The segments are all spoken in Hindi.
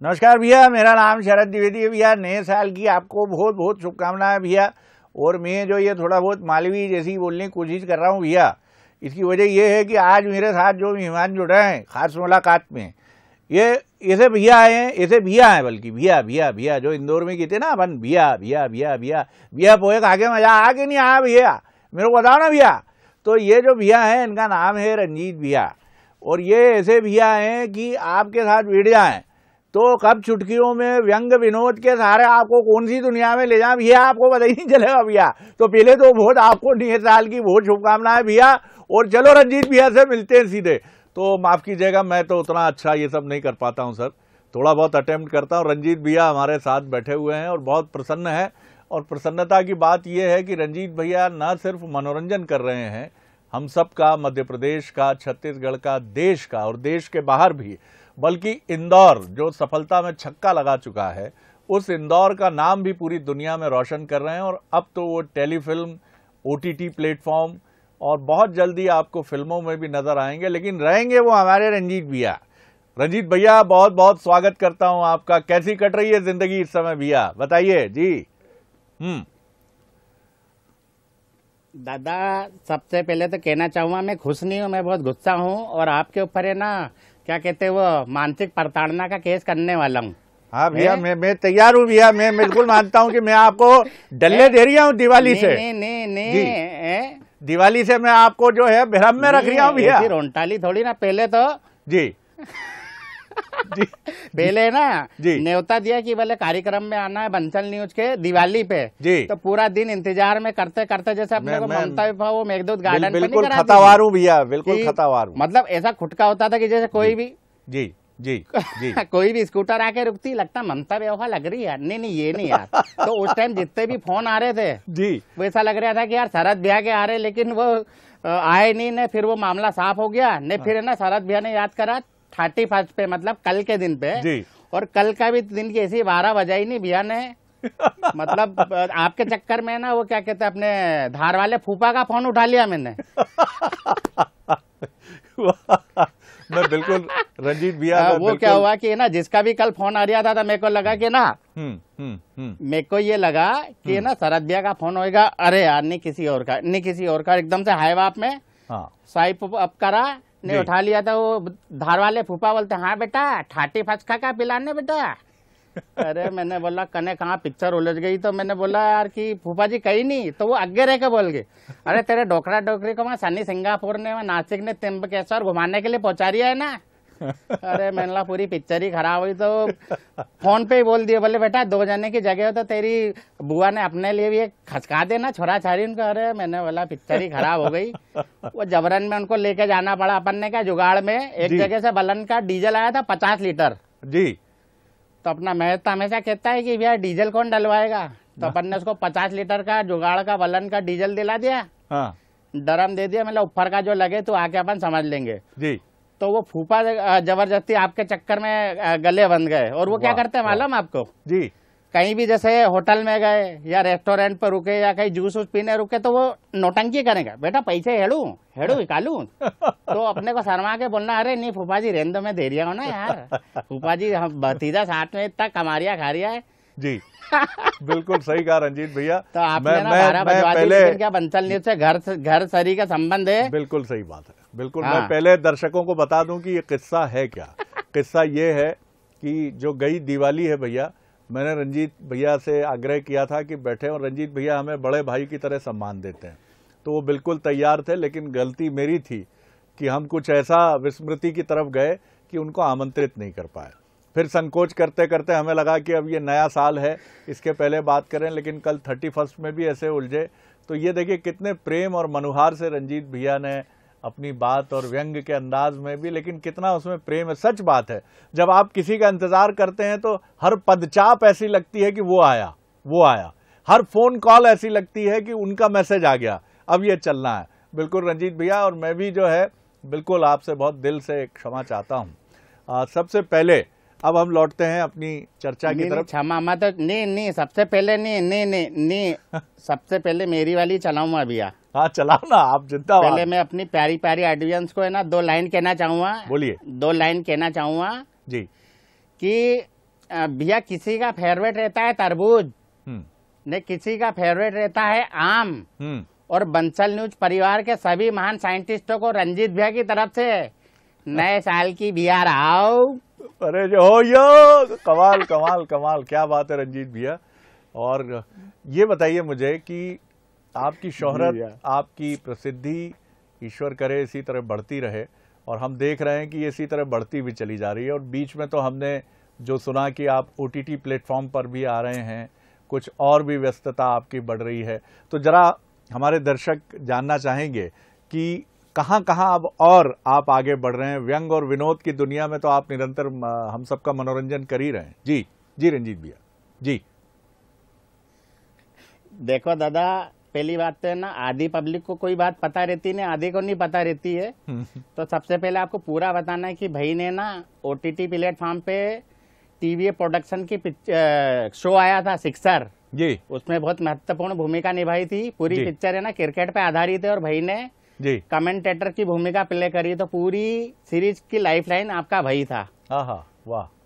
नमस्कार भैया, मेरा नाम शरद द्विवेदी है भैया। नए साल की आपको बहुत बहुत शुभकामनाएं भैया। और मैं जो ये थोड़ा बहुत मालवी जैसी बोलने की कोशिश कर रहा हूँ भैया, इसकी वजह ये है कि आज मेरे साथ जो मेहमान जुड़ रहे हैं खास मुलाकात में, ये ऐसे भैया आए हैं, ऐसे भैया हैं, बल्कि भैया भैया भैया जो इंदौर में कहते ना अपन, भैया भैया भैया भैया भैया पोए खा के मजा आ के नहीं आया भैया, मेरे को बताओ ना भैया। तो ये जो भैया हैं इनका नाम है रंजीत भैया। और ये ऐसे भैया हैं कि आपके साथ भिड़ जाएं तो कब चुटकियों में व्यंग विनोद के सहारे आपको कौन सी दुनिया में ले जाए भैया, आपको पता ही नहीं चलेगा भैया। तो पहले तो बहुत आपको नए साल की बहुत शुभकामनाएं भैया। और चलो रंजीत भैया से मिलते हैं सीधे। तो माफ कीजिएगा, मैं तो उतना अच्छा ये सब नहीं कर पाता हूं सर, थोड़ा बहुत अटेम्प्ट करता हूं। रंजीत भैया हमारे साथ बैठे हुए हैं और बहुत प्रसन्न है। और प्रसन्नता की बात यह है कि रंजीत भैया न सिर्फ मनोरंजन कर रहे हैं हम सब का, मध्य प्रदेश का, छत्तीसगढ़ का, देश का और देश के बाहर भी, बल्कि इंदौर जो सफलता में छक्का लगा चुका है, उस इंदौर का नाम भी पूरी दुनिया में रोशन कर रहे हैं। और अब तो वो टेलीफिल्म, ओटीटी प्लेटफॉर्म और बहुत जल्दी आपको फिल्मों में भी नजर आएंगे, लेकिन रहेंगे वो हमारे रंजीत भैया। रंजीत भैया बहुत बहुत स्वागत करता हूं आपका। कैसी कट रही है जिंदगी इस समय भैया, बताइए जी। दादा, सबसे पहले तो कहना चाहूंगा मैं खुश नहीं हूँ, मैं बहुत गुस्सा हूँ और आपके ऊपर है ना, क्या कहते हैं वो, मानसिक प्रताड़ना का केस करने वाला हूँ। हाँ भैया, मैं तैयार हूँ भैया। मैं बिल्कुल मानता हूँ कि मैं आपको डल्ले दे रही हूँ दिवाली से। नहीं, दिवाली से मैं आपको जो है भ्रम में रख रही हूँ भैया। रोंटाली थोड़ी ना, पहले तो जी जी पहले ना जी न्योता दिया कि बोले कार्यक्रम में आना है बंसल न्यूज के दिवाली पे जी। तो पूरा दिन इंतजार में करते करते जैसे अपने को ममता विभा वो मेघदूत गार्डन बिल्कुल खतावार हूँ भैया, बिल्कुल खतावार हूँ। मतलब ऐसा खुटका होता था कि जैसे कोई भी जी जी जी कोई भी स्कूटर आके रुकती, लगता ममता व्यवहार लग रही है। नहीं ये नहीं यार। तो उस टाइम जितने भी फोन आ रहे थे जी, वो ऐसा लग रहा था कि यार शरद भैया के आ रहे, लेकिन वो आए नहीं ने। फिर वो मामला साफ हो गया ने। फिर है ना शरद भैया ने याद करा 31 पे, मतलब कल के दिन पे जी। और कल का भी दिन की ऐसी 12 बजाई नहीं भैया ने। मतलब आपके चक्कर में ना वो क्या कहते हैं, अपने धार वाले फूफा का फोन उठा लिया मैंने। मैं बिल्कुल रंजीत भैया वो क्या हुआ कि ना जिसका भी कल फोन आ रहा था मेरे को लगा कि ना मेरे को ये लगा कि ना शरद भैया का फोन होगा। अरे यार नहीं किसी और का, नहीं किसी और का। एकदम से हाई वाप में स्वाइप अप करा ने, उठा लिया था। वो धार वाले फूफा बोलते, हाँ बेटा 31 का पिलाने बेटा। अरे मैंने बोला कने कहाँ पिक्चर उलझ गई। तो मैंने बोला यार कि फूफा जी कहीं नहीं। तो वो आगे रह के बोल गए, अरे तेरे डोकरा डोकरी को वहाँ सनी सिंगापुर ने, नासिक ने त्र्यंबकेश्वर घुमाने के लिए पहुंचा रिया है ना। अरे मैंने बोला पूरी पिक्चर ही खराब हुई। तो फोन पे ही बोल दिया, बोले बेटा 2 जने की जगह हो तो तेरी बुआ ने अपने लिए भी एक खचका देना छोरा छारी उनका। अरे मैंने बोला पिक्चर ही खराब हो गई। वो जबरन में उनको लेके जाना पड़ा। अपन ने क्या जुगाड़ में एक जगह से बलन का डीजल आया था 50 लीटर जी। तो अपना महता हमेशा कहता है कि भैया डीजल कौन डलवाएगा। तो अपन ने उसको 50 लीटर का जुगाड़ का बलन का डीजल दिला दिया। ड्रम दे दिया, मतलब ऊपर का जो लगे तो आके अपन समझ लेंगे जी। तो वो फूफा जबरदस्ती आपके चक्कर में गले बंध गए। और वो क्या करते हैं मालूम आपको जी, कहीं भी जैसे होटल में गए या रेस्टोरेंट पर रुके या कहीं जूस वूस पीने रुके तो वो नौटंकी करेंगे, बेटा पैसे हेड़ू निकालू। तो अपने को शर्मा के बोलना, अरे नहीं फूफा जी रेंदो में दे रिया हो ना यार, फूफा जी हम भतीजा साथ में इतना कमारिया खा रिया है जी। बिल्कुल सही कहा रंजीत भैया। तो आपने ना 12 बजवा दी, लेकिन क्या बंसल न्यूज से घर सरी का संबंध है। बिल्कुल सही बात है, बिल्कुल। मैं पहले दर्शकों को बता दूं कि ये किस्सा है क्या। किस्सा ये है कि जो गई दिवाली है भैया, मैंने रंजीत भैया से आग्रह किया था कि बैठे, और रंजीत भैया हमें बड़े भाई की तरह सम्मान देते हैं, तो वो बिल्कुल तैयार थे। लेकिन गलती मेरी थी कि हम कुछ ऐसा विस्मृति की तरफ गए कि उनको आमंत्रित नहीं कर पाए। फिर संकोच करते करते हमें लगा कि अब ये नया साल है, इसके पहले बात करें, लेकिन कल 31 में भी ऐसे उलझे। तो ये देखिए कितने प्रेम और मनुहार से रंजीत भैया ने अपनी बात, और व्यंग के अंदाज में भी, लेकिन कितना उसमें प्रेम है। सच बात है, जब आप किसी का इंतजार करते हैं तो हर पदचाप ऐसी लगती है कि वो आया, हर फोन कॉल ऐसी लगती है कि उनका मैसेज आ गया, अब ये चलना है। बिल्कुल रंजीत भैया, और मैं भी जो है बिल्कुल आपसे बहुत दिल से क्षमा चाहता हूँ। सबसे पहले अब हम लौटते हैं अपनी चर्चा की तरफ। क्षमा मत, नहीं सबसे पहले नहीं सबसे पहले मेरी वाली चलाऊंगा भैया। हाँ चलाओ ना आप, जितना पहले मैं अपनी प्यारी प्यारी ऑडियंस को है ना 2 लाइन कहना चाहूंगा। बोलिए। 2 लाइन कहना चाहूंगा जी कि भैया किसी का फेवरेट रहता है तरबूज, ने किसी का फेवरेट रहता है आम, और बंसल न्यूज परिवार के सभी महान साइंटिस्टों को रंजीत भैया की तरफ से नए साल की बिहार आओ। अरे जो हो यो, कमाल कमाल कमाल, क्या बात है रंजीत भैया। और ये बताइए मुझे कि आपकी शोहरत, आपकी प्रसिद्धि ईश्वर करे इसी तरह बढ़ती रहे, और हम देख रहे हैं कि ये इसी तरह बढ़ती भी चली जा रही है। और बीच में तो हमने जो सुना कि आप OTT प्लेटफॉर्म पर भी आ रहे हैं, कुछ और भी व्यस्तता आपकी बढ़ रही है। तो जरा हमारे दर्शक जानना चाहेंगे कि कहाँ कहाँ अब और आप आगे बढ़ रहे हैं। व्यंग और विनोद की दुनिया में तो आप निरंतर हम सबका मनोरंजन कर ही रहे हैं। जी जी रंजीत भैया जी। देखो दादा, पहली बात तो है ना, आधी पब्लिक को कोई बात पता रहती नहीं, आधी को नहीं पता रहती है। तो सबसे पहले आपको पूरा बताना है कि भाई ने ना OTT प्लेटफॉर्म पे टीवी प्रोडक्शन की शो आया था सिक्सर जी, उसमें बहुत महत्वपूर्ण भूमिका निभाई थी। पूरी पिक्चर है ना क्रिकेट पे आधारित है, और भाई ने जी कमेंटेटर की भूमिका प्ले करी। तो पूरी सीरीज की लाइफलाइन आपका भाई था। वाह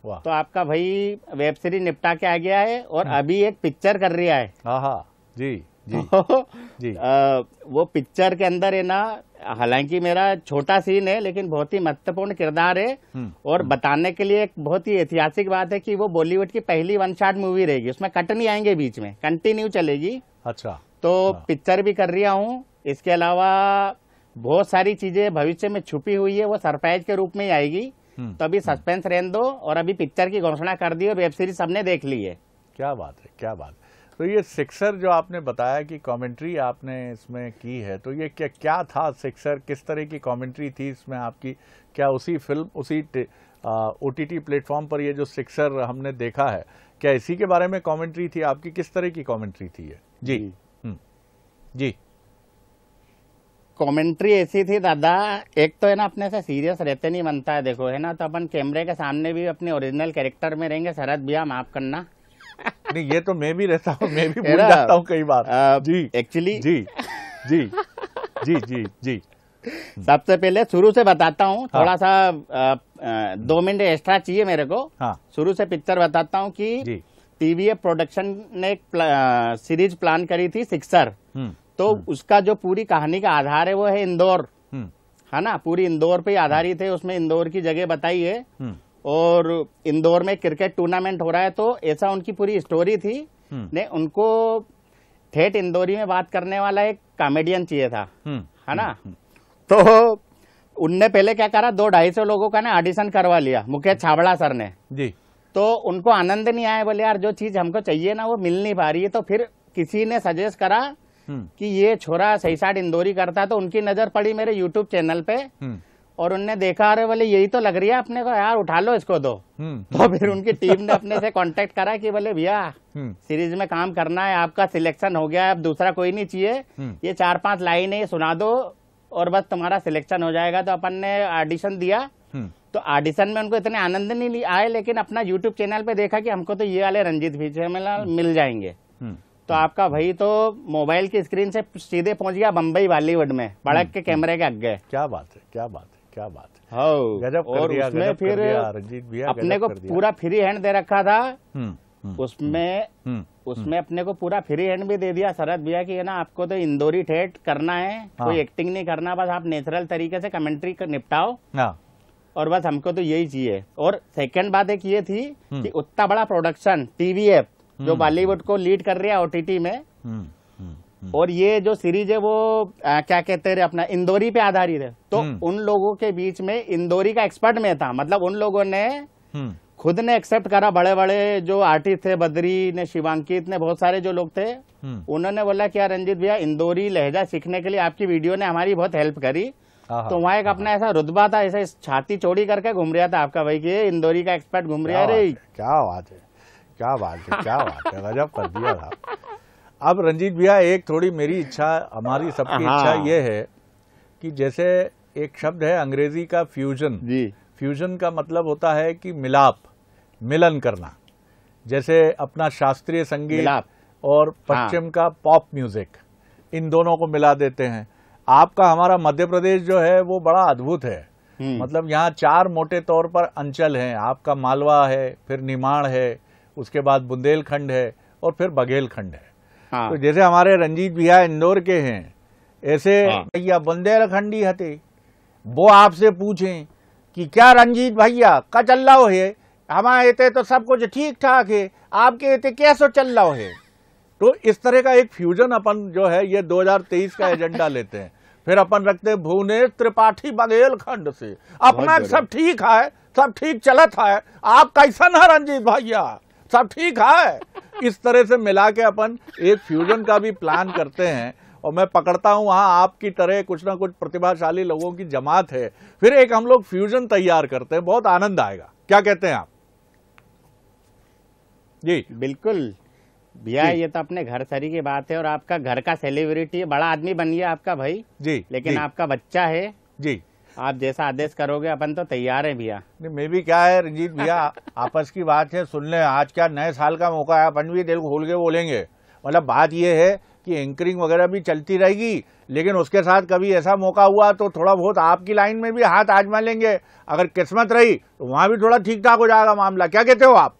वाह। तो आपका भाई वेब सीरीज निपटा के आ गया है, और अभी एक पिक्चर कर रहा है। जी जी जी। वो पिक्चर के अंदर है ना, हालांकि मेरा छोटा सीन है लेकिन बहुत ही महत्वपूर्ण किरदार है। और बताने के लिए एक बहुत ही ऐतिहासिक बात है कि वो बॉलीवुड की पहली वन शॉट मूवी रहेगी, उसमें कट नहीं आएंगे, बीच में कंटिन्यू चलेगी। अच्छा। तो पिक्चर भी कर रहा हूँ। इसके अलावा बहुत सारी चीजें भविष्य में छुपी हुई है, वो सरप्राइज के रूप में ही आएगी। तो अभी सस्पेंस रहने दो, और अभी पिक्चर की घोषणा कर दी और वेब सीरीज सबने देख ली है। क्या बात है, क्या बात। तो ये सिक्सर जो आपने बताया कि कमेंट्री आपने इसमें की है, तो ये क्या था सिक्सर, किस तरह की कमेंट्री थी इसमें आपकी? क्या उसी फिल्म, उसी OTT प्लेटफॉर्म पर ये जो सिक्सर हमने देखा है, क्या इसी के बारे में कमेंट्री थी आपकी? किस तरह की कमेंट्री थी ये? जी जी। कमेंट्री ऐसी थी दादा, एक तो है ना अपने से सीरियस रहते नहीं बनता है, देखो है ना, तो अपन कैमरे के सामने भी अपने ओरिजिनल कैरेक्टर में रहेंगे। शरद भैया माफ करना। नहीं, ये तो मैं भी रहता हूँ, मैं भी भूल जाता हूँ कई बार। जी एक्चुअली जी जी जी जी जी। सबसे पहले शुरू से बताता हूँ, थोड़ा सा 2 मिनट एक्स्ट्रा चाहिए मेरे को। शुरू से पिक्चर बताता हूँ कि TVF प्रोडक्शन ने एक सीरीज प्लान करी थी सिक्सर। तो उसका जो पूरी कहानी का आधार है वो है इंदौर, है ना, पूरी इंदौर पे आधारित है। उसमें इंदौर की जगह बताई है, और इंदौर में क्रिकेट टूर्नामेंट हो रहा है। तो ऐसा उनकी पूरी स्टोरी थी। ने उनको ठेठ इंदौरी में बात करने वाला एक कॉमेडियन चाहिए था, है ना। तो उनने पहले क्या करा, 200-250 लोगों का ना ऑडिशन करवा लिया, मुकेश छाबड़ा सर ने जी। तो उनको आनंद नहीं आया, बोले यार जो चीज हमको चाहिए ना वो मिल नहीं पा रही है। तो फिर किसी ने सजेस्ट करा कि ये छोरा सही साइड इंदौरी करता है। तो उनकी नजर पड़ी मेरे YouTube चैनल पे, और उनने देखा, अरे बोले यही तो लग रही है अपने को यार, उठा लो इसको। तो फिर उनकी टीम ने अपने से कांटेक्ट करा कि बोले भैया सीरीज में काम करना है, आपका सिलेक्शन हो गया है, अब दूसरा कोई नहीं चाहिए, ये 4-5 लाइन है, सुना दो और बस तुम्हारा सिलेक्शन हो जाएगा। तो अपन ने ऑडिशन दिया। तो ऑडिशन में उनको इतने आनंद नहीं आए, लेकिन अपना YouTube चैनल पे देखा कि हमको तो ये वाले रंजीत भैया मिल जाएंगे। तो आपका भाई तो मोबाइल की स्क्रीन से सीधे पहुंच गया बम्बई बॉलीवुड में, बड़क के कैमरे के आगे। क्या बात है, क्या बात है, क्या बात है। गजब कर दिया, उसमें फिर रंजीत भैया अपने को पूरा फ्री हैंड दे रखा था। उसमें अपने को पूरा फ्री हैंड भी दे दिया शरद भैया की, है ना, आपको तो इंदौरी ठेठ करना है, कोई एक्टिंग नहीं करना, बस आप नेचुरल तरीके से कमेंट्री निपटाओ, और बस हमको तो यही चाहिए। और सेकंड बात एक ये थी कि उतना बड़ा प्रोडक्शन TVF जो बॉलीवुड को लीड कर रही है OTT में, और ये जो सीरीज है वो क्या कहते हैं अपना इंदौरी पे आधारित है। तो उन लोगों के बीच में इंदौरी का एक्सपर्ट में था, मतलब उन लोगों ने खुद ने एक्सेप्ट करा, बड़े बड़े जो आर्टिस्ट थे, बद्री ने, शिवांकित ने, बहुत सारे जो लोग थे, उन्होंने बोला कि यार रंजीत भैया इंदौरी लहजा सीखने के लिए आपकी वीडियो ने हमारी बहुत हेल्प करी। तो वहाँ एक अपना ऐसा रुतबा था, ऐसे छाती चौड़ी करके घूम रहा था आपका भाई की इंदौरी का एक्सपर्ट घूम रहा है। क्या बात है, क्या बात है, क्या बात है, गजब कर दिया था। अब रंजीत भैया एक थोड़ी मेरी इच्छा, हमारी सबकी इच्छा ये है कि जैसे एक शब्द है अंग्रेजी का फ्यूजन जी, फ्यूजन का मतलब होता है कि मिलाप, मिलन करना। जैसे अपना शास्त्रीय संगीत और पश्चिम का पॉप म्यूजिक, इन दोनों को मिला देते हैं। आपका हमारा मध्य प्रदेश जो है वो बड़ा अद्भुत है। मतलब यहाँ 4 मोटे तौर पर अंचल हैं, आपका मालवा है, फिर निमाड़ है, उसके बाद बुंदेलखंड है और फिर बघेलखंड है। हाँ। तो जैसे हमारे रंजीत भैया इंदौर के हैं, ऐसे भैया बुंदेलखंडी हते, वो आपसे पूछें कि क्या रंजीत भैया का चल रहा है, हमारे इतने तो सब कुछ ठीक ठाक है, आपके इतने कैसे चल रहा है। तो इस तरह का एक फ्यूजन अपन जो है ये 2023 का एजेंडा लेते हैं। फिर अपन रखते हैं भुवनेश त्रिपाठी बघेलखंड से, अपना सब ठीक है, सब ठीक चलत है, आप कैसन है रंजीत भैया, सब ठीक है। इस तरह से मिला के अपन एक फ्यूजन का भी प्लान करते हैं। और मैं पकड़ता हूं वहां आपकी तरह कुछ ना कुछ प्रतिभाशाली लोगों की जमात है, फिर एक हम लोग फ्यूजन तैयार करते हैं, बहुत आनंद आएगा। क्या कहते हैं आप? जी बिल्कुल भैया, ये तो अपने घर सरी की बात है, और आपका घर का सेलिब्रिटी बड़ा आदमी बन गया आपका भाई जी, लेकिन जी, आपका बच्चा है जी, आप जैसा आदेश करोगे अपन तो तैयार है भैया। मैं भी क्या है रंजीत भैया, आपस की बात है, सुन ले, आज क्या नए साल का मौका है, अपन भी दिल खोल के बोलेंगे। मतलब बात ये है कि एंकरिंग वगैरह भी चलती रहेगी, लेकिन उसके साथ कभी ऐसा मौका हुआ तो थोड़ा बहुत आपकी लाइन में भी हाथ आजमा लेंगे, अगर किस्मत रही तो वहां भी थोड़ा ठीक ठाक हो जाएगा मामला। क्या कहते हो आप?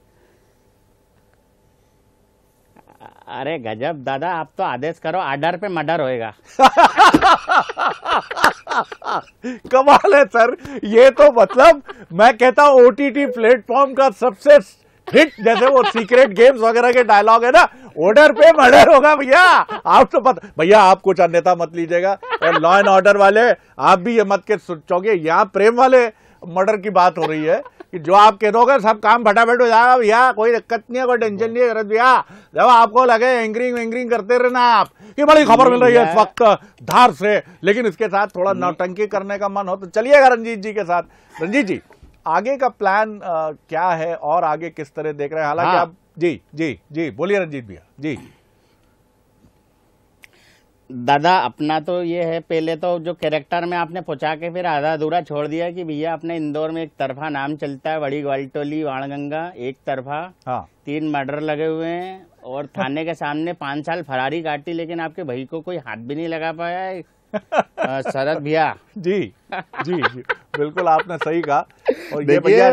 अरे गजब दादा, आप तो आदेश करो, आर्डर पे मर्डर होएगा। कमाल है सर, ये तो मतलब मैं कहता हूं OTT प्लेटफॉर्म का सबसे हिट, जैसे वो सीक्रेट गेम्स वगैरह के डायलॉग है ना, ऑर्डर पे मर्डर होगा भैया। आप तो पता भैया, आप कुछ अन्यथा मत लीजिएगा, और लॉ एंड ऑर्डर वाले आप भी ये मत के सोचोगे यहाँ प्रेम वाले मर्डर की बात हो रही है कि जो आप कह दोगे सब काम फटाफट हो जाएगा भैया, कोई दिक्कत नहीं है, कोई टेंशन नहीं है भैया। जब आपको लगे एंकरिंग वेंकरिंग करते रहना आप कि बड़ी खबर मिल रही है इस वक्त धार से, लेकिन इसके साथ थोड़ा नौटंकी करने का मन हो तो चलिएगा रंजीत जी के साथ। रंजीत जी, आगे का प्लान क्या है और आगे किस तरह देख रहे हैं? हालांकि आप जी जी जी बोलिए रंजीत भैया। जी दादा, अपना तो ये है, पहले तो जो कैरेक्टर में आपने पहुंचा के फिर आधा अधूरा छोड़ दिया कि भैया अपने इंदौर में एक तरफा नाम चलता है, बड़ी ग्वालटोली वाणगंगा एक तरफा, 3 मर्डर लगे हुए हैं, और थाने के सामने 5 साल फरारी काटी, लेकिन आपके भाई को कोई हाथ भी नहीं लगा पाया है। शरद भैया जी जी जी बिल्कुल आपने सही कहा। और ये भैया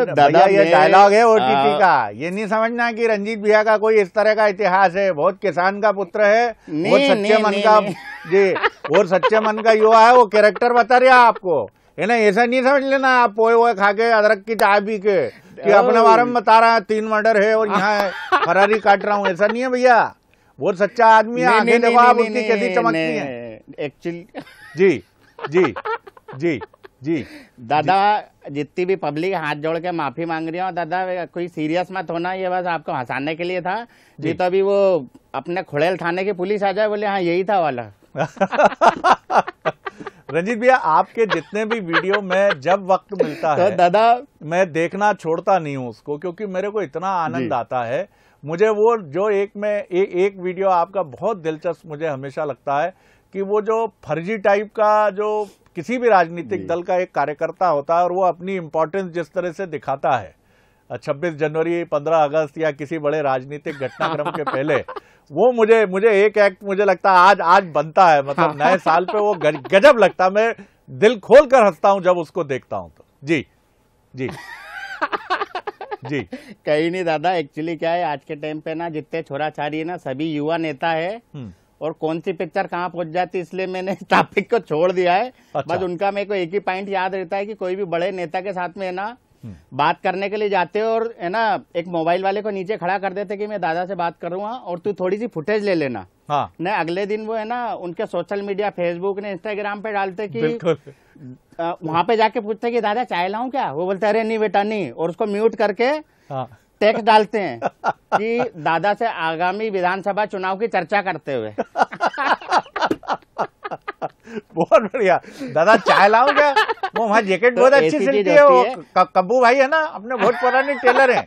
ये डायलॉग है OTT का, ये नहीं समझना कि रंजीत भैया का कोई इस तरह का इतिहास है, बहुत किसान का पुत्र है, बहुत सच्चे मन का जी, और सच्चे मन का युवा है, वो कैरेक्टर बता रहा आपको, है ना। ऐसा नहीं समझ लेना आप पोए वोए खा के अदरक की चाय पी के कि अपने बारे में बता रहा है 3 मर्डर है और यहाँ फरारी काट रहा हूँ, ऐसा नहीं है भैया, बहुत सच्चा आदमी है। आगे देखो आप उसकी कैसी चमकती है एक्चुअली। जी जी जी जी दादा, जितनी भी पब्लिक हाथ जोड़ के माफी मांग रही हो दादा, कोई सीरियस मत होना, ये बस आपको हंसाने के लिए था जी। तो अभी वो अपने खुड़ैल थाने की पुलिस आ जाए, बोले हाँ यही था वाला। रंजीत भैया, आपके जितने भी वीडियो में जब वक्त मिलता है तो दादा मैं देखना छोड़ता नहीं हूँ उसको, क्योंकि मेरे को इतना आनंद आता है। मुझे वो जो एक वीडियो आपका बहुत दिलचस्प मुझे हमेशा लगता है कि वो जो फर्जी टाइप का जो किसी भी राजनीतिक दल का एक कार्यकर्ता होता है और वो अपनी इंपॉर्टेंस जिस तरह से दिखाता है 26 जनवरी 15 अगस्त या किसी बड़े राजनीतिक घटनाक्रम के पहले, वो मुझे एक एक्ट मुझे लगता है आज बनता है, मतलब नए साल पे वो गजब लगता है, मैं दिल खोल कर हंसता हूं जब उसको देखता हूं तो। जी जी जी कहीं नहीं दादा, एक्चुअली क्या है, आज के टाइम पे ना जितने छोरा छारी है ना सभी युवा नेता है, और कौन सी पिक्चर कहाँ पहुंच जाती, इसलिए मैंने टॉपिक को छोड़ दिया है। अच्छा। बस उनका मेरे को एक ही पॉइंट याद रहता है कि कोई भी बड़े नेता के साथ में है ना बात करने के लिए जाते हो, और है ना एक मोबाइल वाले को नीचे खड़ा कर देते कि मैं दादा से बात करूंगा और तू थोड़ी सी फुटेज ले लेना। हाँ। न अगले दिन वो है ना उनके सोशल मीडिया फेसबुक ने इंस्टाग्राम पे डालते कि वहां पे जाके पूछते कि दादा चाय लाऊं क्या, वो बोलते अरे नहीं बेटा नहीं, और उसको म्यूट करके टेक्स्ट डालते हैं कि दादा से आगामी विधानसभा चुनाव की चर्चा करते हुए। बहुत बढ़िया। दादा चाय लाऊं क्या, वो वहाँ जैकेट बहुत अच्छी सिलती है, वो कब्बू भाई है ना, अपने बहुत पुराने टेलर हैं,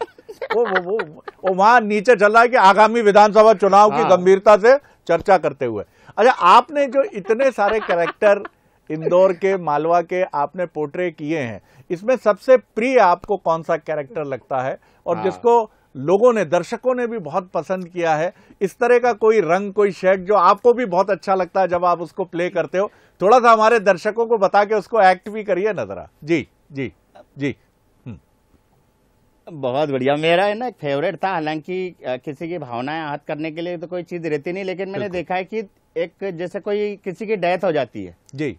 वो वहाँ नीचे चल रहा है कि आगामी विधानसभा चुनाव की गंभीरता से चर्चा करते हुए। अच्छा, आपने जो इतने सारे कैरेक्टर इंदौर के, मालवा के आपने पोर्ट्रे किए हैं, इसमें सबसे प्रिय आपको कौन सा कैरेक्टर लगता है और जिसको लोगों ने, दर्शकों ने भी बहुत पसंद किया है? इस तरह का कोई रंग, कोई शेड जो आपको भी बहुत अच्छा लगता है जब आप उसको प्ले करते हो, थोड़ा सा हमारे दर्शकों को बता के उसको एक्ट भी करिए ना जरा। जी जी जी। बहुत बढ़िया। मेरा है ना एक फेवरेट था, हालांकि किसी की भावनाएं आहत करने के लिए तो कोई चीज रहती नहीं, लेकिन मैंने देखा है कि एक जैसे कोई किसी की डेथ हो जाती है जी,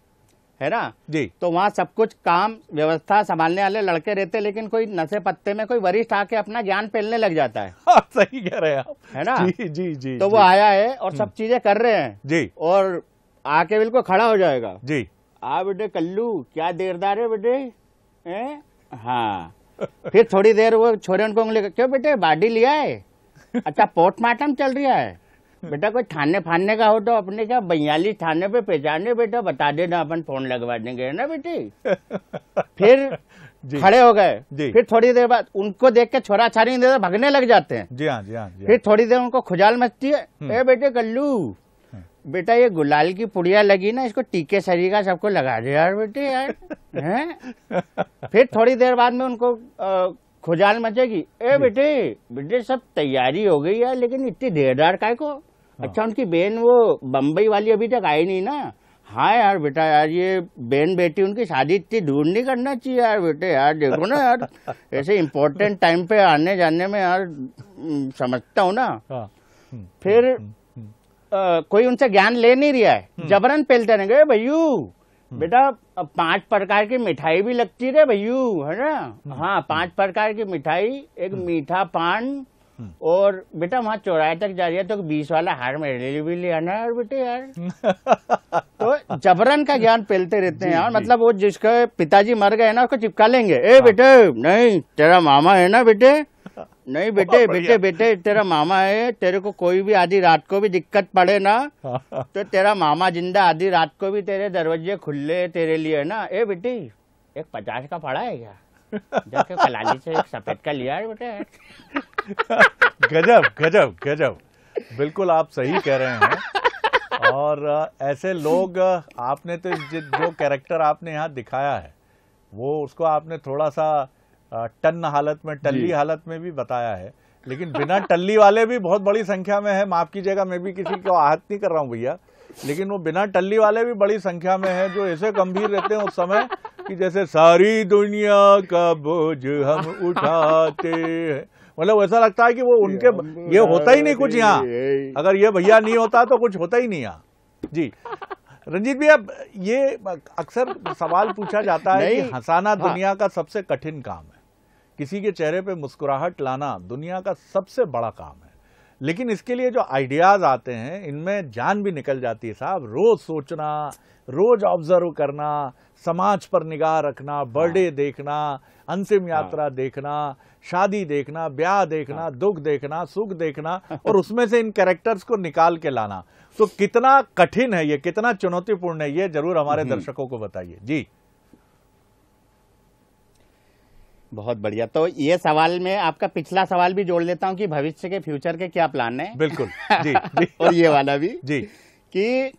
है ना जी, तो वहाँ सब कुछ काम व्यवस्था संभालने वाले लड़के रहते, लेकिन कोई नशे पत्ते में कोई वरिष्ठ आके अपना ज्ञान पेलने लग जाता है। सही कह रहे हैं आप, है ना। जी जी जी। तो वो आया है और सब चीजें कर रहे हैं जी, और आके बिल्कुल खड़ा हो जाएगा। जी, आ बेटे कल्लू, क्या देरदार है बेटे, हाँ। फिर थोड़ी देर वो छोरे उनको उंगली, क्यों बेटे बाडी लिया है, अच्छा पोस्टमार्टम चल रहा है, बेटा कोई थाने फाने का हो तो अपने क्या 42 थाने पे पहचाने बेटा, बता देना अपन फोन लगवा देंगे, है ना बेटी। फिर खड़े हो गए, फिर थोड़ी देर बाद उनको देख के छोरा छारी भगने लग जाते हैं। जी हाँ, जी हाँ, जी हाँ। फिर थोड़ी देर उनको खुजाल मचती है, ए बेटे कल्लू, बेटा ये गुलाल की पुड़िया लगी ना, इसको टीके सरी का सबको लगा दे यार बेटे यार, हैं। फिर थोड़ी देर बाद में उनको खुजाल मचेगी, ए बेटे बेटे सब तैयारी हो गई है, लेकिन इतनी देरदार काय को। अच्छा उनकी बहन वो बम्बई वाली अभी तक आई नहीं ना। हाँ यार बेटा यार, ये बहन बेटी उनकी शादी इतनी दूर नहीं करना चाहिए यार बेटे, यार देखो ना यार, ऐसे इम्पोर्टेंट टाइम पे आने जाने में यार समझता हूँ ना। फिर कोई उनसे ज्ञान ले नहीं रहा है, जबरन पेलते रहेंगे, भैयू बेटा 5 प्रकार की मिठाई भी लगती है भैयू, है ना। हाँ 5 प्रकार की मिठाई, एक मीठा पान, और बेटा वहाँ चौराहे तक जा रही है तो 20 वाला हार मेरे लिए भी ले आना यार बेटे यार। तो जबरन का ज्ञान पेलते रहते हैं यार। मतलब वो जिसके पिताजी मर गए ना उसको चिपका लेंगे, ए बेटे नहीं तेरा मामा है ना बेटे, नहीं बेटे बेटे बेटे तेरा मामा है, तेरे को कोई भी आधी रात को भी दिक्कत पड़े ना तो तेरा मामा जिंदा, आधी रात को भी तेरे दरवाजे खुले तेरे लिए ना। ए बेटी एक 50 का पड़ा है क्या, जाके कलाली से एक सफेद का लिया है बेटे। गजब गजब गजब, बिल्कुल आप सही कह रहे हैं। और ऐसे लोग, आपने तो जो कैरेक्टर आपने यहाँ दिखाया है वो उसको आपने थोड़ा सा टन हालत में, टल्ली हालत में भी बताया है, लेकिन बिना टल्ली वाले भी बहुत बड़ी संख्या में है। माफ कीजिएगा, मैं भी किसी को आहत नहीं कर रहा हूँ भैया, लेकिन वो बिना टल्ली वाले भी बड़ी संख्या में है, जो ऐसे गंभीर रहते हैं उस समय कि जैसे सारी दुनिया का बोझ हम उठाते हैं। मतलब ऐसा लगता है कि वो उनके ये होता ही नहीं कुछ यहाँ, अगर ये भैया नहीं होता तो कुछ होता ही नहीं यहाँ। जी रंजीत भैया, ये अक्सर सवाल पूछा जाता है कि हंसाना दुनिया का सबसे कठिन काम है, किसी के चेहरे पे मुस्कुराहट लाना दुनिया का सबसे बड़ा काम है, लेकिन इसके लिए जो आइडियाज आते हैं इनमें जान भी निकल जाती है साहब। रोज सोचना, रोज ऑब्जर्व करना, समाज पर निगाह रखना, बर्थडे देखना, अंतिम यात्रा देखना, शादी देखना, ब्याह देखना, दुख देखना, सुख देखना, और उसमें से इन कैरेक्टर्स को निकाल के लाना, तो कितना कठिन है ये, कितना चुनौतीपूर्ण है ये, जरूर हमारे दर्शकों को बताइए। जी बहुत बढ़िया। तो ये सवाल में आपका पिछला सवाल भी जोड़ लेता हूँ कि भविष्य के, फ्यूचर के क्या प्लान है। बिल्कुल जी, जी। और ये वाला भी जी, कि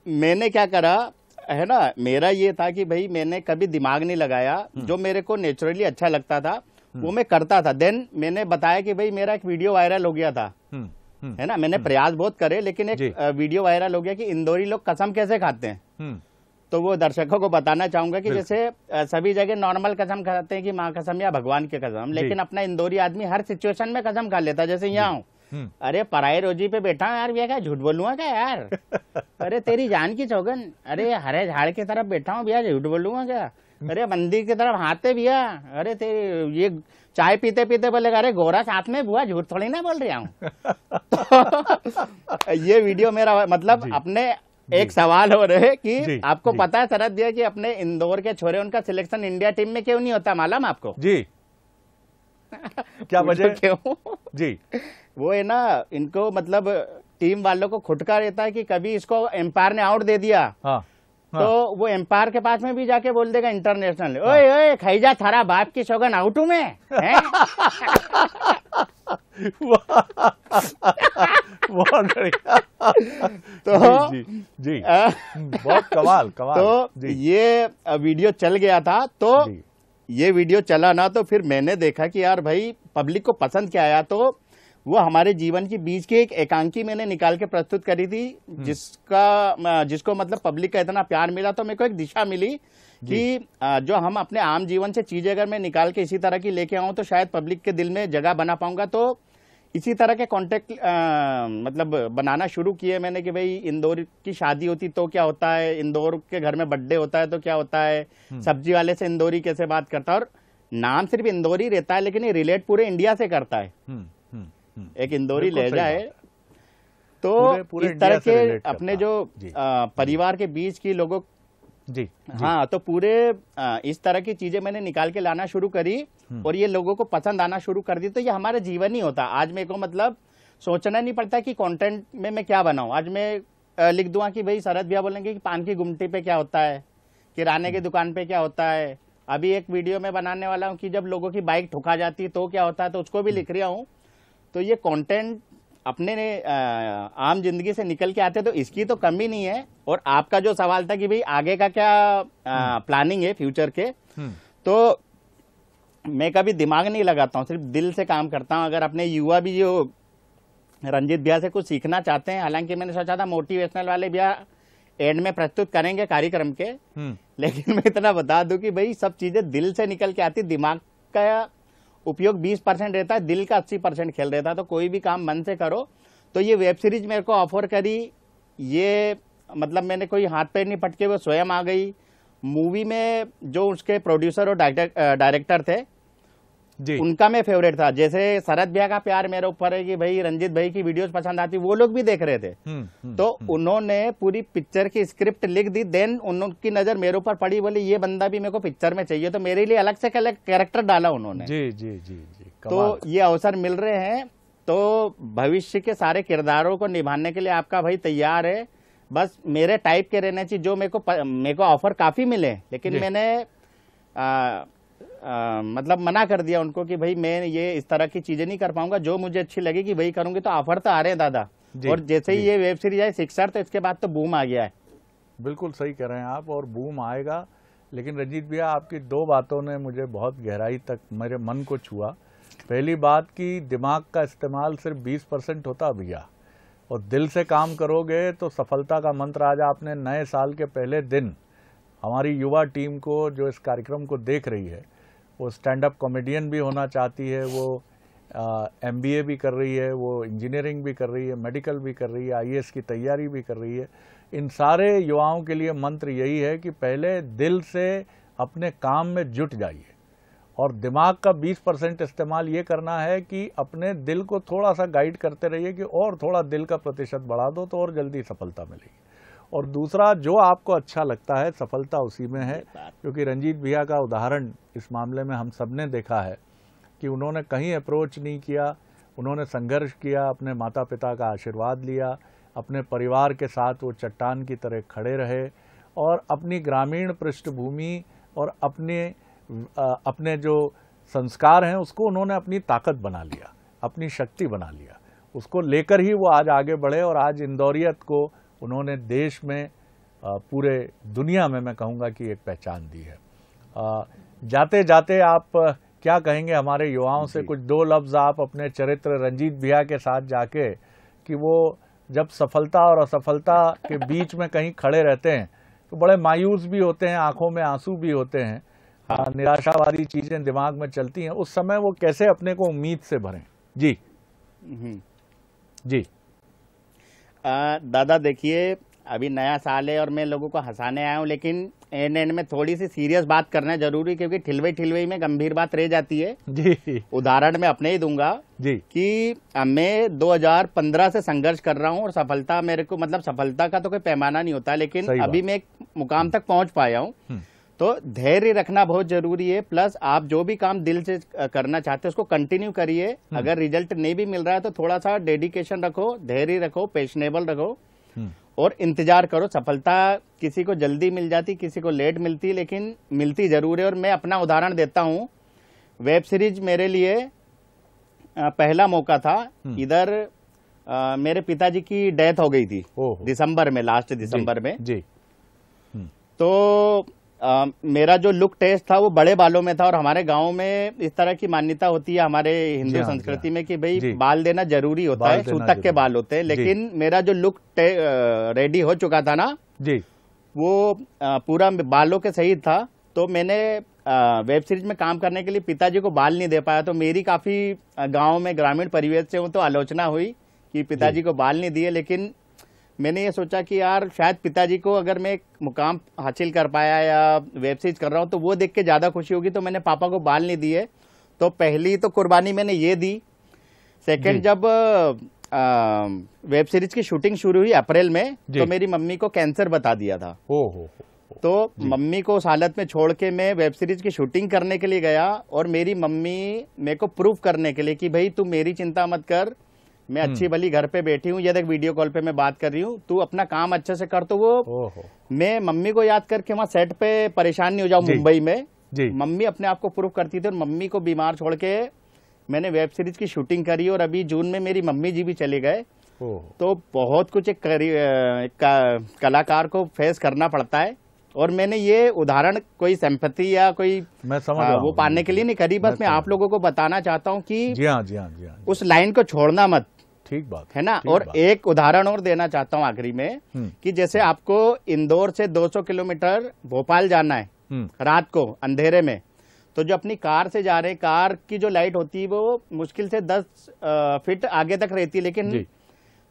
मैंने क्या करा है ना, मेरा ये था कि भाई मैंने कभी दिमाग नहीं लगाया, जो मेरे को नेचुरली अच्छा लगता था वो मैं करता था। देन मैंने बताया कि भाई मेरा एक वीडियो वायरल हो गया था, है ना। मैंने प्रयास बहुत करे, लेकिन एक वीडियो वायरल हो गया कि इंदौरी लोग कसम कैसे खाते हैं। तो वो दर्शकों को बताना चाहूंगा कि जैसे सभी जगह नॉर्मल कसम खाते हैं कि माँ कसम या भगवान की कसम, लेकिन अपना इंदौरी आदमी हर सिचुएशन में कसम खा लेता है। जैसे यहाँ हूँ, अरे पराई रोजी पे बैठा हूँ यार, भैया क्या झूठ बोलूंगा क्या यार, अरे तेरी जान की चौगन, अरे हरे झाड़ की तरफ बैठा हूँ भैया, झूठ बोलूंगा क्या, अरे मंदिर की तरफ हाथ है भैया, अरे तेरी ये चाय पीते पीते बोलेगा अरे गोरा साथ में बुआ, झूठ थोड़ी ना बोल रहा हूँ। तो ये वीडियो मेरा मतलब अपने एक सवाल हो रहे कि आपको पता है शरद भैया कि अपने इंदौर के छोरे उनका सिलेक्शन इंडिया टीम में क्यों नहीं होता, मालूम आपको? जी क्या वजह क्यों? जी वो है ना, इनको मतलब टीम वालों को खुटका रहता है कि कभी इसको एम्पायर ने आउट दे दिया, हाँ, तो वो एम्पायर के पास में भी जाके बोल देगा इंटरनेशनल, ओए ओए खैजा थारा बाप की सौगन आउट हूं मैं। बहुत बढ़िया। तो जी बहुत कमाल कमाल। तो ये वीडियो चल गया था, तो ये वीडियो चला ना, तो फिर मैंने देखा कि यार भाई पब्लिक को पसंद क्या आया, तो वो हमारे जीवन की बीच की एक एकांकी मैंने निकाल के प्रस्तुत करी थी, जिसको मतलब पब्लिक का इतना प्यार मिला, तो मेरे को एक दिशा मिली कि जो हम अपने आम जीवन से चीजें अगर मैं निकाल के इसी तरह की लेके आऊं तो शायद पब्लिक के दिल में जगह बना पाऊंगा। तो इसी तरह के कॉन्टेक्ट मतलब बनाना शुरू किए मैंने कि भाई इंदौर की शादी होती तो क्या होता है, इंदौर के घर में बर्थडे होता है तो क्या होता है, सब्जी वाले से इंदौरी कैसे बात करता है। और नाम सिर्फ इंदौरी रहता है लेकिन ये रिलेट पूरे इंडिया से करता है, एक इंदौरी लहजा है। तो इस तरह के अपने जो परिवार के बीच की लोगों जी, हाँ, तो पूरे इस तरह की चीजें मैंने निकाल के लाना शुरू करी और ये लोगों को पसंद आना शुरू कर दी। तो ये हमारा जीवन ही होता। आज मेरे को मतलब सोचना नहीं पड़ता कि कंटेंट में मैं क्या बनाऊं। आज मैं लिख दूंगा कि भाई शरद भैया बोलेंगे कि पान की गुमटी पे क्या होता है, किराने की दुकान पे क्या होता है। अभी एक वीडियो में बनाने वाला हूँ कि जब लोगों की बाइक ठुका जाती है तो क्या होता है, तो उसको भी लिख रहा हूँ। तो ये कंटेंट अपने ने आम जिंदगी से निकल के आते, तो इसकी तो कमी नहीं है। और आपका जो सवाल था कि भाई आगे का क्या प्लानिंग है फ्यूचर के, तो मैं कभी दिमाग नहीं लगाता हूँ, सिर्फ दिल से काम करता हूँ। अगर अपने युवा भी जो रंजीत भैया से कुछ सीखना चाहते हैं, हालांकि मैंने सोचा था मोटिवेशनल वाले भैया एंड में प्रस्तुत करेंगे कार्यक्रम के, लेकिन मैं इतना बता दूं कि भाई सब चीजें दिल से निकल के आती। दिमाग का उपयोग 20% रहता है, दिल का 80% खेल रहता है। तो कोई भी काम मन से करो। तो ये वेब सीरीज मेरे को ऑफर करी, ये मतलब मैंने कोई हाथ पैर नहीं पटके, वो स्वयं आ गई। मूवी में जो उसके प्रोड्यूसर और डायरेक्टर थे जी, उनका मैं फेवरेट था। जैसे शरद भैया का प्यार मेरे ऊपर है कि भाई रंजीत भाई की वीडियोस पसंद आती, वो लोग भी देख रहे थे। तो उन्होंने पूरी पिक्चर की स्क्रिप्ट लिख दी, देन उनकी नजर मेरे ऊपर पड़ी, बोली ये बंदा भी मेरे को पिक्चर में चाहिए। तो मेरे लिए अलग से कैरेक्टर डाला उन्होंने। जी जी जी जी, तो ये अवसर मिल रहे हैं। तो भविष्य के सारे किरदारों को निभाने के लिए आपका भाई तैयार है। बस मेरे टाइप के रहने चाहिए। जो मेरे को ऑफर काफी मिले, लेकिन मैंने मतलब मना कर दिया उनको कि भाई मैं ये इस तरह की चीजें नहीं कर पाऊंगा। जो मुझे अच्छी लगेगी वही करूंगी। तो ऑफर तो आ रहे हैं दादा। और जैसे ही ये वेब सीरीज आई सिक्सर, तो इसके बाद तो बूम आ गया है। बिल्कुल सही कह रहे हैं आप, और बूम आएगा। लेकिन रंजीत भैया, आपकी दो बातों ने मुझे बहुत गहराई तक मेरे मन को छुआ। पहली बात कि दिमाग का इस्तेमाल सिर्फ 20% होता भैया, और दिल से काम करोगे तो सफलता का मंत्र। आज आपने नए साल के पहले दिन हमारी युवा टीम को जो इस कार्यक्रम को देख रही है, वो स्टैंड अप कॉमेडियन भी होना चाहती है, वो MBA भी कर रही है, वो इंजीनियरिंग भी कर रही है, मेडिकल भी कर रही है, IAS की तैयारी भी कर रही है। इन सारे युवाओं के लिए मंत्र यही है कि पहले दिल से अपने काम में जुट जाइए, और दिमाग का 20% इस्तेमाल ये करना है कि अपने दिल को थोड़ा सा गाइड करते रहिए कि और थोड़ा दिल का प्रतिशत बढ़ा दो तो और जल्दी सफलता मिलेगी। और दूसरा, जो आपको अच्छा लगता है सफलता उसी में है। क्योंकि रंजीत भैया का उदाहरण इस मामले में हम सब ने देखा है कि उन्होंने कहीं अप्रोच नहीं किया, उन्होंने संघर्ष किया, अपने माता पिता का आशीर्वाद लिया, अपने परिवार के साथ वो चट्टान की तरह खड़े रहे, और अपनी ग्रामीण पृष्ठभूमि और अपने जो संस्कार हैं उसको उन्होंने अपनी ताकत बना लिया, अपनी शक्ति बना लिया। उसको लेकर ही वो आज आगे बढ़े, और आज इंदौरियत को उन्होंने देश में, पूरे दुनिया में मैं कहूँगा कि एक पहचान दी है। जाते जाते आप क्या कहेंगे हमारे युवाओं से? कुछ दो लफ्ज़ आप अपने चरित्र रंजीत भैया के साथ जाके, कि वो जब सफलता और असफलता के बीच में कहीं खड़े रहते हैं तो बड़े मायूस भी होते हैं, आंखों में आंसू भी होते हैं, निराशावादी चीज़ें दिमाग में चलती हैं, उस समय वो कैसे अपने को उम्मीद से भरें? जी जी दादा, देखिए अभी नया साल है और मैं लोगों को हंसाने आया हूँ, लेकिन एंड में थोड़ी सी सीरियस बात करना जरूरी, क्योंकि ठिलवई में गंभीर बात रह जाती है जी। उदाहरण मैं अपने ही दूंगा जी, कि मैं 2015 से संघर्ष कर रहा हूँ, और सफलता मेरे को, मतलब सफलता का तो कोई पैमाना नहीं होता, लेकिन अभी मैं एक मुकाम तक पहुंच पाया हूँ। तो धैर्य रखना बहुत जरूरी है। प्लस आप जो भी काम दिल से करना चाहते हैं उसको कंटिन्यू करिए। अगर रिजल्ट नहीं भी मिल रहा है तो थोड़ा सा डेडिकेशन रखो, धैर्य रखो, पैशनेबल रखो, और इंतजार करो। सफलता किसी को जल्दी मिल जाती, किसी को लेट मिलती, लेकिन मिलती जरूर है। और मैं अपना उदाहरण देता हूँ। वेब सीरीज मेरे लिए पहला मौका था। इधर मेरे पिताजी की डेथ हो गई थी दिसंबर में, लास्ट दिसंबर में जी। तो मेरा जो लुक टेस्ट था वो बड़े बालों में था, और हमारे गांव में इस तरह की मान्यता होती है हमारे हिंदू संस्कृति में कि भाई बाल देना जरूरी होता है, सूतक के बाल होते हैं। लेकिन मेरा जो लुक रेडी हो चुका था ना जी, वो पूरा बालों के सही था। तो मैंने वेब सीरीज में काम करने के लिए पिताजी को बाल नहीं दे पाया, तो मेरी काफी गांव में ग्रामीण परिवेश से तो आलोचना हुई कि पिताजी को बाल नहीं दिए। लेकिन मैंने ये सोचा कि यार शायद पिताजी को अगर मैं एक मुकाम हासिल कर पाया या वेब सीरीज कर रहा हूँ तो वो देख के ज्यादा खुशी होगी, तो मैंने पापा को बाल नहीं दिए। तो पहली तो कुर्बानी मैंने ये दी। सेकंड, जब वेब सीरीज की शूटिंग शुरू हुई अप्रैल में, तो मेरी मम्मी को कैंसर बता दिया था। तो मम्मी को उस हालत में छोड़ के मैं वेब सीरीज की शूटिंग करने के लिए गया, और मेरी मम्मी मेरे को प्रूफ करने के लिए कि भाई तू मेरी चिंता मत कर, मैं अच्छी भली घर पे बैठी हूँ, ये देख वीडियो कॉल पे मैं बात कर रही हूँ, तू अपना काम अच्छे से कर। तो वो मैं मम्मी को याद करके वहाँ सेट पे परेशान नहीं हो जाऊँ मुंबई में, मम्मी अपने आप को प्रूफ करती थी। और मम्मी को बीमार छोड़ के मैंने वेब सीरीज की शूटिंग करी, और अभी जून में मेरी मम्मी जी भी चले गए। तो बहुत कुछ एक कलाकार को फेस करना पड़ता है। और मैंने ये उदाहरण कोई सिंपैथी या कोई मैं समझ वो पाने के लिए नहीं करी, बस मैं आप लोगों को बताना चाहता हूँ कि जी हाँ, उस लाइन को छोड़ना मत। ठीक बात है ना। और एक उदाहरण और देना चाहता हूँ आखिरी में कि जैसे आपको इंदौर से 200 किलोमीटर भोपाल जाना है रात को अंधेरे में, तो जो अपनी कार से जा रहे हैं, कार की जो लाइट होती है वो मुश्किल से 10 फीट आगे तक रहती है, लेकिन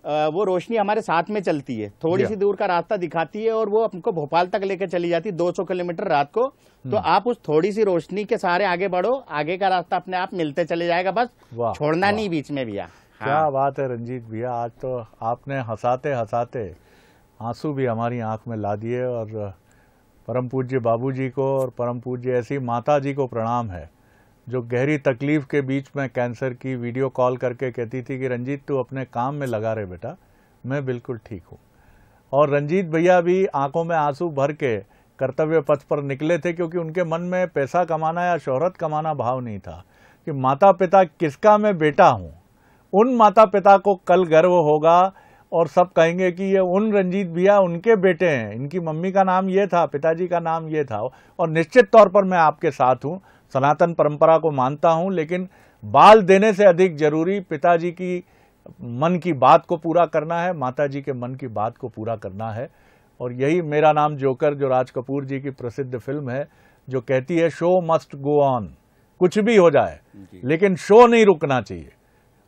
वो रोशनी हमारे साथ में चलती है, थोड़ी सी दूर का रास्ता दिखाती है, और वो हमको भोपाल तक लेकर चली जाती है 200 किलोमीटर रात को। तो आप उस थोड़ी सी रोशनी के सहारे आगे बढ़ो, आगे का रास्ता अपने आप मिलते चले जाएगा, बस छोड़ना नहीं बीच में भैया। क्या बात है रंजीत भैया, आज तो आपने हंसाते हंसाते आंसू भी हमारी आंख में ला दिए। और परम पूज्य बाबूजी को और परम पूज्य ऐसी माता जी को प्रणाम है, जो गहरी तकलीफ के बीच में कैंसर की वीडियो कॉल करके कहती थी कि रंजीत तू अपने काम में लगा रहे बेटा, मैं बिल्कुल ठीक हूँ। और रंजीत भैया भी आंखों में आंसू भर के कर्तव्य पथ पर निकले थे, क्योंकि उनके मन में पैसा कमाना या शोहरत कमाना भाव नहीं था कि माता पिता किसका मैं बेटा हूँ। उन माता पिता को कल गर्व होगा और सब कहेंगे कि ये उन रंजीत भैया उनके बेटे हैं, इनकी मम्मी का नाम ये था, पिताजी का नाम ये था। और निश्चित तौर पर मैं आपके साथ हूँ, सनातन परंपरा को मानता हूँ, लेकिन बाल देने से अधिक जरूरी पिताजी की मन की बात को पूरा करना है, माताजी के मन की बात को पूरा करना है। और यही मेरा नाम जोकर, जो राज कपूर जी की प्रसिद्ध फिल्म है, जो कहती है शो मस्ट गो ऑन, कुछ भी हो जाए लेकिन शो नहीं रुकना चाहिए।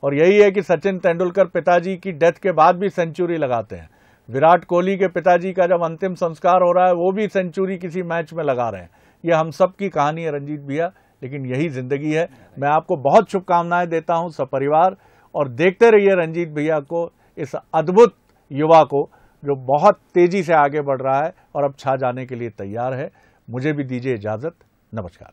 और यही है कि सचिन तेंदुलकर पिताजी की डेथ के बाद भी सेंचुरी लगाते हैं, विराट कोहली के पिताजी का जब अंतिम संस्कार हो रहा है वो भी सेंचुरी किसी मैच में लगा रहे हैं। यह हम सब की कहानी है रंजीत भैया, लेकिन यही जिंदगी है। मैं आपको बहुत शुभकामनाएं देता हूं सपरिवार, और देखते रहिए रंजीत भैया को, इस अद्भुत युवा को जो बहुत तेजी से आगे बढ़ रहा है और अब छा जाने के लिए तैयार है। मुझे भी दीजिए इजाजत, नमस्कार।